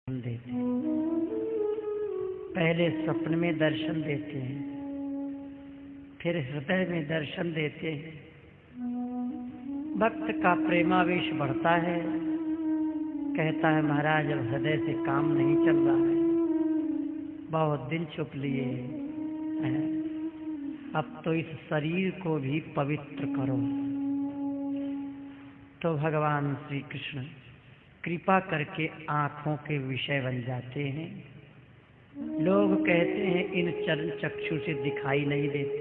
देते हैं। पहले स्वप्न में दर्शन देते हैं, फिर हृदय में दर्शन देते हैं। भक्त का प्रेमावेश बढ़ता है, कहता है महाराज अब हृदय से काम नहीं चल रहा है, बहुत दिन छुप लिए हैं, अब तो इस शरीर को भी पवित्र करो। तो भगवान श्री कृष्ण कृपा करके आँखों के विषय बन जाते हैं। लोग कहते हैं इन चरण चक्षु से दिखाई नहीं देते।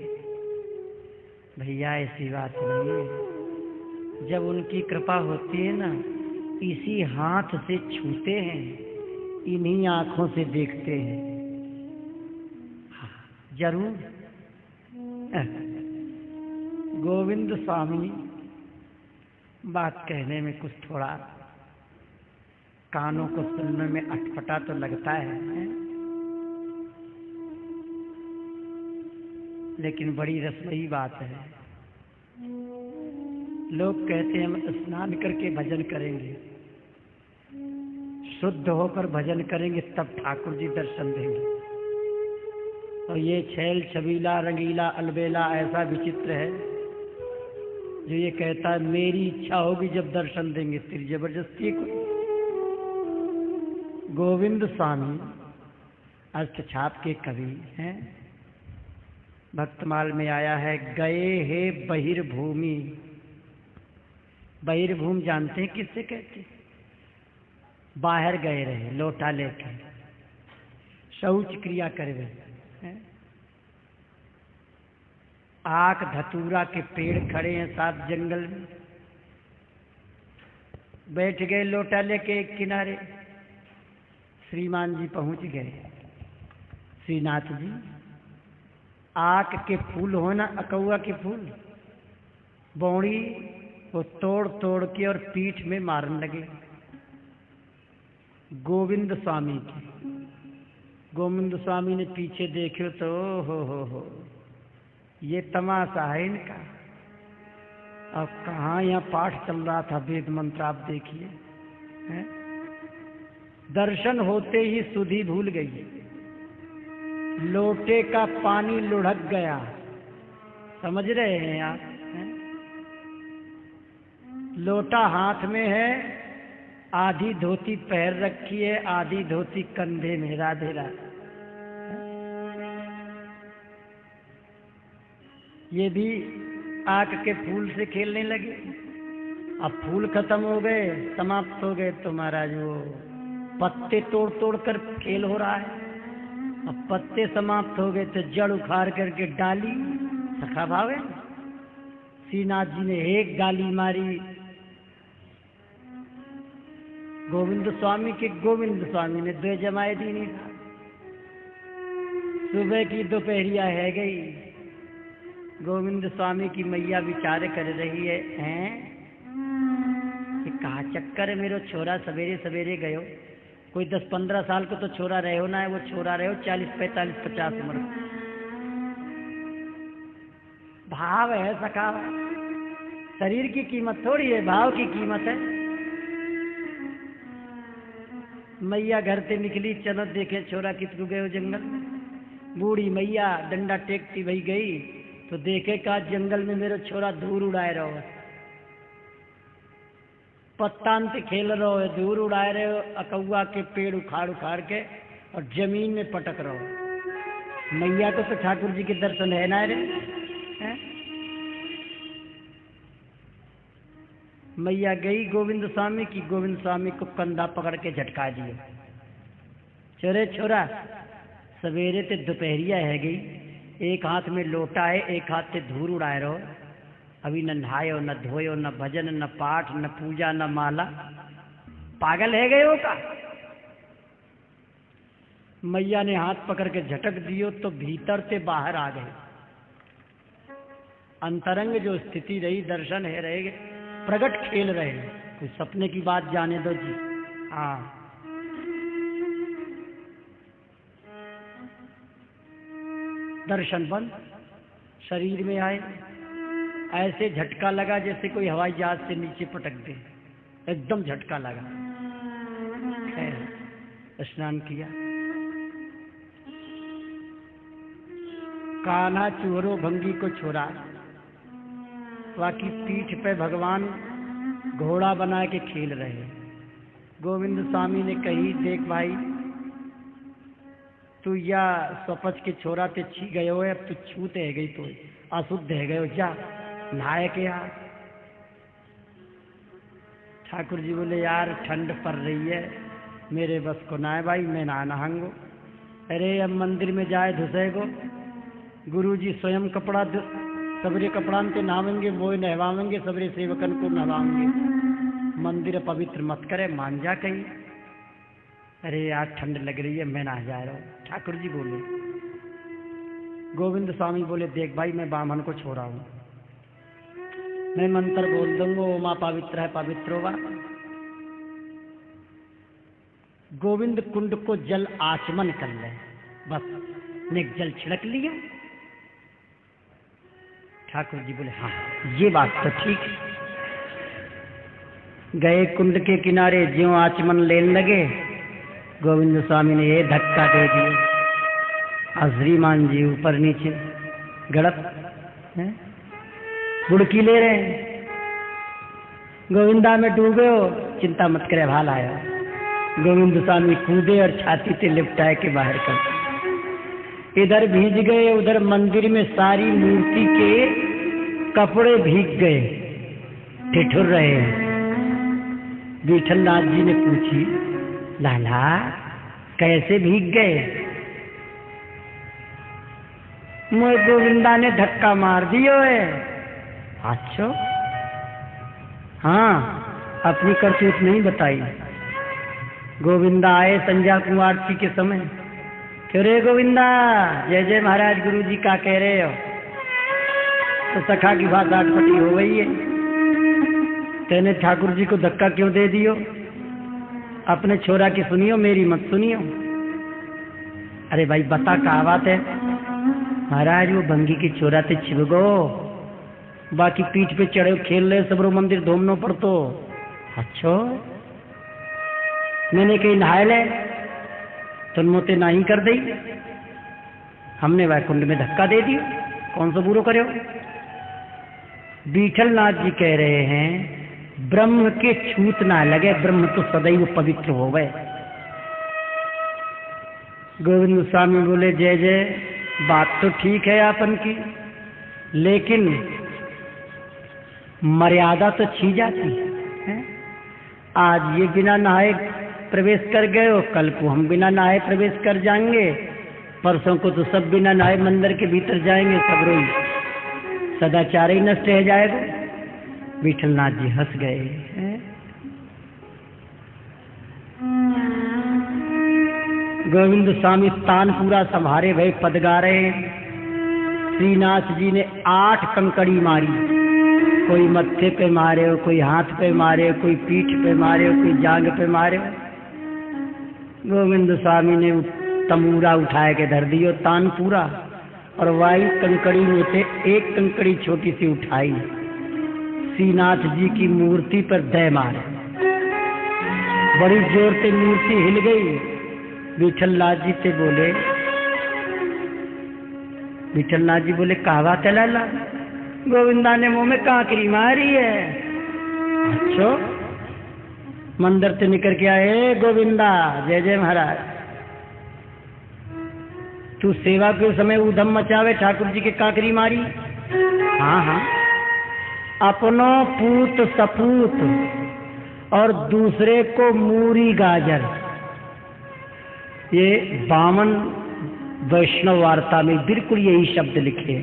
भैया ऐसी बात नहीं है। जब उनकी कृपा होती है ना, इसी हाथ से छूते हैं, इन्हीं आँखों से देखते हैं। जरूर गोविंद स्वामी बात कहने में कुछ थोड़ा कानों को सुनने में अटपटा तो लगता है, लेकिन बड़ी रसमयी बात है। लोग कहते हैं हम स्नान करके भजन करेंगे, शुद्ध होकर भजन करेंगे तब ठाकुर जी दर्शन देंगे। और ये छैल छबीला रंगीला अलबेला ऐसा विचित्र है जो ये कहता है मेरी इच्छा होगी जब दर्शन देंगे, तेरी जबरदस्ती कोई। गोविंद स्वामी अष्टछाप के कवि हैं। भक्तमाल में आया है, गए हे बहिर्भूमि। बहिर्भूमि जानते हैं किससे कहते हैं? बाहर गए रहे लोटा लेकर, शौच क्रिया करे हुए। आक धतूरा के पेड़ खड़े हैं साथ जंगल में, बैठ गए लोटा लेके एक किनारे। श्रीमान जी पहुंच गए। श्रीनाथ जी, आक के फूल हो ना, अकौआ के फूल, बौड़ी वो तोड़ तोड़ के और पीठ में मारने लगे। गोविंद स्वामी की। गोविंद स्वामी ने पीछे देखे तो हो ये तमाशा है इनका। अब कहाँ यहाँ पाठ चल रहा था वेद मंत्र, आप देखिए। दर्शन होते ही सुधि भूल गई, लोटे का पानी लुढ़क गया। समझ रहे हैं आप? लोटा हाथ में है, आधी धोती पैर रखी है, आधी धोती कंधे में। राधे राधे। ये भी आक के फूल से खेलने लगे। अब फूल खत्म हो गए, समाप्त हो गए, तो महाराज वो पत्ते तोड़ तोड़ कर खेल हो रहा है। अब पत्ते समाप्त हो गए तो जड़ उखाड़ करके डाली। सखा भाव है। श्रीनाथ जी ने एक गाली मारी गोविंद स्वामी के। गोविंद स्वामी ने दो जमाए दी नहीं था। सुबह की दोपहरिया है गई। गोविंद स्वामी की मैया विचार कर रही है, कि कहा चक्कर है मेरो छोरा सवेरे सवेरे गयो। कोई 10-15 साल को तो छोरा रहे हो ना है, वो छोरा रहे हो 40-45-50 उम्र। भाव है सखा। शरीर की कीमत थोड़ी है, भाव की कीमत है। मैया घर से निकली, चलो देखे छोरा कितनु गए हो जंगल में। बूढ़ी मैया डंडा टेकती वही गई तो देखे का जंगल में मेरा छोरा धूल उड़ाए रहो, पत्तान पे खेल रहो है, धूल उड़ाए रहे हो, अकौआ के पेड़ उखाड़ उखाड़ के और जमीन में पटक रहो। मैया को तो ठाकुर जी के दर्शन है ना रे। मैया गई गोविंद स्वामी की। गोविंद स्वामी को कंधा पकड़ के झटका दिए। छोरे छोरा सवेरे ते दोपहरिया है गई, एक हाथ में लोटा है, एक हाथ से धूल उड़ाए रहो। अभी न नहायो न धोयो, न भजन न पाठ न पूजा न माला। पागल है गए हो का? मैया ने हाथ पकड़ के झटक दियो तो भीतर से बाहर आ गए। अंतरंग जो स्थिति रही, दर्शन है रहे, प्रगट खेल रहे। कोई सपने की बात जाने दो जी। हाँ, दर्शन बंद। शरीर में आए, ऐसे झटका लगा जैसे कोई हवाई जहाज से नीचे पटक दे। एकदम झटका लगा। स्नान किया। कान्हा चोरो भंगी को छोड़ा, बाकी पीठ पे भगवान घोड़ा बना के खेल रहे। गोविंद स्वामी ने कही, देख भाई तू या सपच के छोरा ते छी गयो है, अब तू छूत है गई तो अशुद्ध है गयो, जा नहाए के यार। ठाकुर जी बोले यार ठंड पड़ रही है, मेरे बस को ना है भाई, मैं ना नहाऊंगो। अरे अब मंदिर में जाए धुसेगो, गुरु जी स्वयं कपड़ा सबरे कपड़ा में नहावेंगे, वो नहवावेंगे, सबरे सेवकन को नहवाएंगे, मंदिर पवित्र मत करे, मान जा कहीं। अरे यार ठंड लग रही है, मैं ना जा रहा हूँ। ठाकुर जी बोले, गोविंद स्वामी बोले, देख भाई मैं बामन को छोड़ा हूँ, मैं मंत्र बोल दूंगा, ओ माँ पवित्र है पवित्र होगा। गोविंद कुंड को जल आचमन कर ले, बस ने जल छिड़क लिया। ठाकुर जी बोले, हाँ ये बात तो ठीक। गए कुंड के किनारे, ज्यों आचमन लेने लगे, गोविंद स्वामी ने ये धक्का दे दिया। श्रीमान जी ऊपर नीचे गड़प है, बुड़की ले रहे हैं। गोविंदा में डूबे हो, चिंता मत करे भाल आया। गोविंद स्वामी कूदे और छाती से लिपटाए के बाहर कर। इधर भीज गए, उधर मंदिर में सारी मूर्ति के कपड़े भीग गए, ठिठुर रहे हैं। विठलनाथ जी ने पूछी, लाला कैसे भीग गए? मोए गोविंदा ने धक्का मार दियो है। अच्छा हाँ, अपनी करतूत नहीं बताई। गोविंदा आए संध्या कुमारती के समय, क्यों रे गोविंदा, जय जय महाराज गुरु जी का कह रहे हो? तो सखा की बात आटपटी हो गई है, तेने ठाकुर जी को धक्का क्यों दे दियो? अपने छोरा की सुनियो, मेरी मत सुनियो। अरे भाई बता क्या बात है? महाराज वो भंगी की छोरा ते छिपगो, बाकी पीठ पे चढ़े खेल रहे, सबरो मंदिर धोमनो पड़तो। अच्छा मैंने कहीं नहाए ले, तुम मोते नहीं कर दी, हमने वह कुंड में धक्का दे दिया, कौन सा बुरो करो? विठलनाथ जी कह रहे हैं, ब्रह्म के छूत ना लगे, ब्रह्म तो सदैव पवित्र हो गए। गोविंद स्वामी बोले, जय जय, बात तो ठीक है आपन की, लेकिन मर्यादा तो छी जाती है। आज ये बिना नहाए प्रवेश कर गए हो, कल को हम बिना नहाए प्रवेश कर जाएंगे, परसों को तो सब बिना नहाए मंदिर के भीतर जाएंगे, सब रोई सदाचार ही नष्ट रह जाएगा। विठलनाथ जी हंस गए। गोविंद स्वामी स्थान पूरा संभारे भय पद गा रहे। श्रीनाथ जी ने 8 कंकड़ी मारी, कोई मत्थे पे मारे हो, कोई हाथ पे मारे हो, कोई पीठ पे मारे हो, कोई जांग पे मारे हो। गोविंद स्वामी ने तमूरा उठाए के धर दियो तान पूरा, और वाई कंकड़ी में से एक कंकड़ी छोटी सी उठाई, श्रीनाथ जी की मूर्ति पर दे मारे, बड़ी जोर से मूर्ति हिल गई। विठलनाथ जी से बोले, विठलनाथ जी बोले कहा बात है लाला? गोविंदा ने मुंह में कांकरी मारी है। अच्छा मंदिर से निकल के आए, गोविंदा जय जय महाराज, तू सेवा के समय उधम मचावे, ठाकुर जी के कांकरी मारी? हाँ हाँ, अपनो पूत सपूत और दूसरे को मूरी गाजर, ये 52 वैष्णव वार्ता में बिल्कुल यही शब्द लिखे।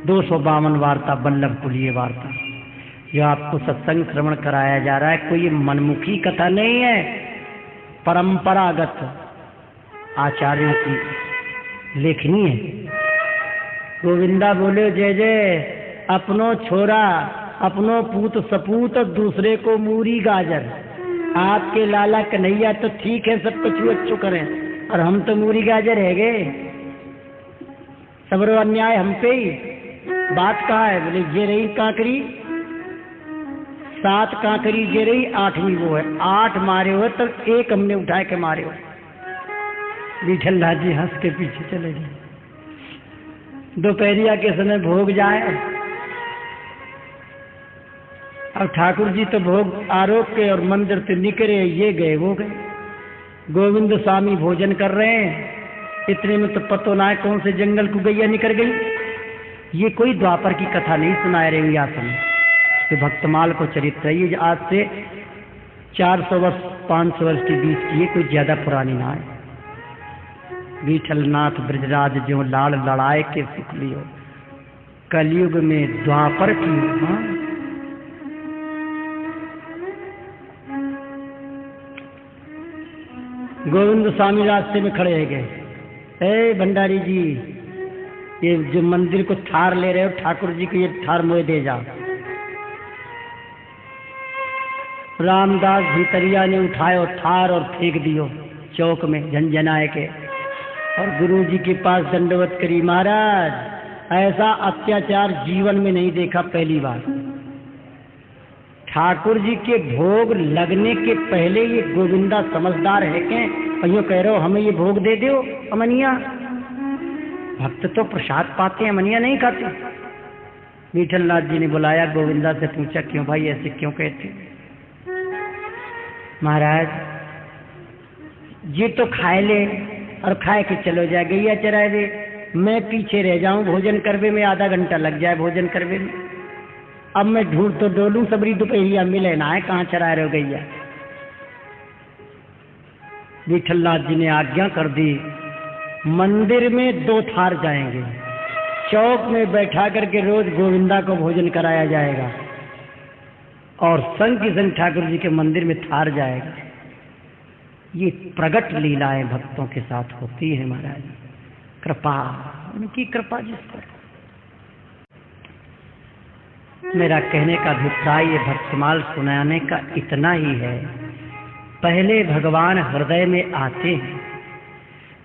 252 वार्ता बल्लभ कुलीय वार्ता, जो आपको सत्संग श्रवण कराया जा रहा है, कोई मनमुखी कथा नहीं है, परंपरागत आचार्यों की लेखनी है। गोविंदा बोले, जय जय, अपनो छोरा, अपनो पूत सपूत और दूसरे को मूरी गाजर। आपके लाला कन्हैया तो ठीक है, सब कुछ अच्छो करें, और हम तो मूरी गाजर है गए, सबरो अन्याय हम पे ही। बात कहा है? बोले ये रही कांकरी, 7 कांकरी ये रही, 8वीं वो है। 8 मारे हुए तो 1 हमने उठा के मारे हो। विठलनाथ जी हंस के पीछे चले गए। दोपहरिया के समय भोग जाए, अब ठाकुर जी तो भोग आरोप के और मंदिर से निकले, ये गए वो गए। गोविंद स्वामी भोजन कर रहे हैं, इतने में तो पतो ना है कौन से जंगल को गैया निकल गई। ये कोई द्वापर की कथा नहीं सुना रहे व्यासन, ये भक्तमाल को चरित्र है। ये आज से 400 वर्ष 500 वर्ष के बीच की, ये कोई ज्यादा पुरानी ना है। विठलनाथ ब्रजराज जो लाड़ लड़ाए के सुख लियो, कलयुग में द्वापर की। हाँ, गोविंद स्वामी रास्ते में खड़े हो गए। ए भंडारी जी, ये जो मंदिर को थार ले रहे हो, ठाकुर जी को ये थार मोए दे जाओ। रामदास भीतरिया ने उठायो थार और फेंक दियो चौक में झंझनाए के, और गुरु जी के पास दंडवत करी। महाराज, ऐसा अत्याचार जीवन में नहीं देखा, पहली बार। ठाकुर जी के भोग लगने के पहले ये गोविंदा समझदार है के यो कह रहे हो हमें ये भोग दे दो अमनिया। भक्त तो प्रसाद पाते हैं, अमनिया नहीं खाते। विठलनाथ जी ने बुलाया, गोविंदा से पूछा क्यों भाई ऐसे क्यों कहते? महाराज ये तो खाए ले और खाए के चलो जाए, गैया चराए दे, मैं पीछे रह जाऊं भोजन करवे में, आधा घंटा लग जाए भोजन करवे में। अब मैं ढूंढ तो डोलूं, सबरी दोपहरिया मिले ना है, कहाँ चरा रहे हो गैया। विठलनाथ जी ने आज्ञा कर दी, मंदिर में 2 थार जाएंगे, चौक में बैठा करके रोज गोविंदा को भोजन कराया जाएगा, और संग की संग ठाकुर जी के मंदिर में थार जाएगा। ये प्रगट लीलाएं भक्तों के साथ होती है महाराज। कृपा, उनकी कृपा जिस पर। मेरा कहने का अभिप्राय ये भक्तमाल सुनाने का इतना ही है। पहले भगवान हृदय में आते हैं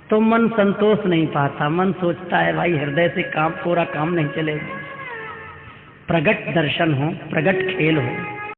तो मन संतोष नहीं पाता, मन सोचता है भाई हृदय से काम पूरा काम नहीं चलेगा। प्रगट दर्शन हो, प्रगट खेल हो,